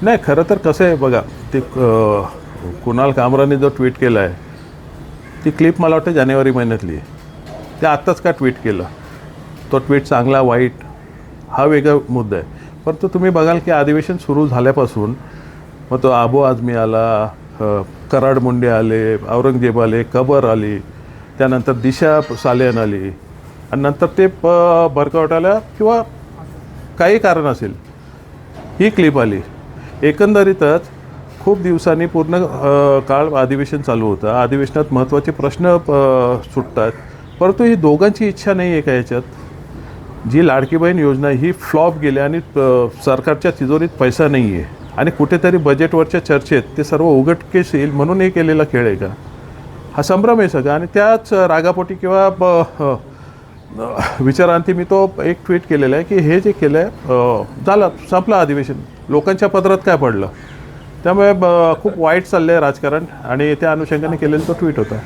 नाही, खरं तर कसं आहे बघा, ते कुणाल कामराने जो ट्विट केला आहे ती क्लिप मला वाटतं जानेवारी महिन्यातली आहे. ते आत्ताच का ट्विट केलं, तो ट्विट चांगला वाईट हा वेगळा मुद्दा आहे. परंतु तुम्ही बघाल की अधिवेशन सुरू झाल्यापासून मग तो आबो आझमी आला, कराड मुंडे आले, औरंगजेब आले, कबर आली, त्यानंतर दिशा सालेन आली आणि नंतर ते भरकवटायला किंवा काही कारण असेल ही क्लिप आली. एकंदरीतच खूप दिवसांनी पूर्ण काळ अधिवेशन चालू होतं. अधिवेशनात महत्त्वाचे प्रश्न सुटतात, परंतु ही दोघांची इच्छा नाही आहे का याच्यात. जी लाडकी बहीण योजना ही फ्लॉप गेली आणि सरकारच्या तिजोरीत पैसा नाही आहे आणि कुठेतरी बजेटवरच्या चर्चेत ते सर्व उघडकीस येईल म्हणून हे केलेला खेळ आहे का. हा संभ्रम आहे सगळा. आणि त्याच रागापोटी किंवा विचारांती मी तो एक ट्विट केलेला आहे की हे जे केलं आहे झालं, संपलं अधिवेशन, लोकांच्या पदरात काय पडलं. त्यामुळे खूप वाईट चाललं आहे राजकारण आणि त्या अनुषंगाने केलेला तो ट्विट होता.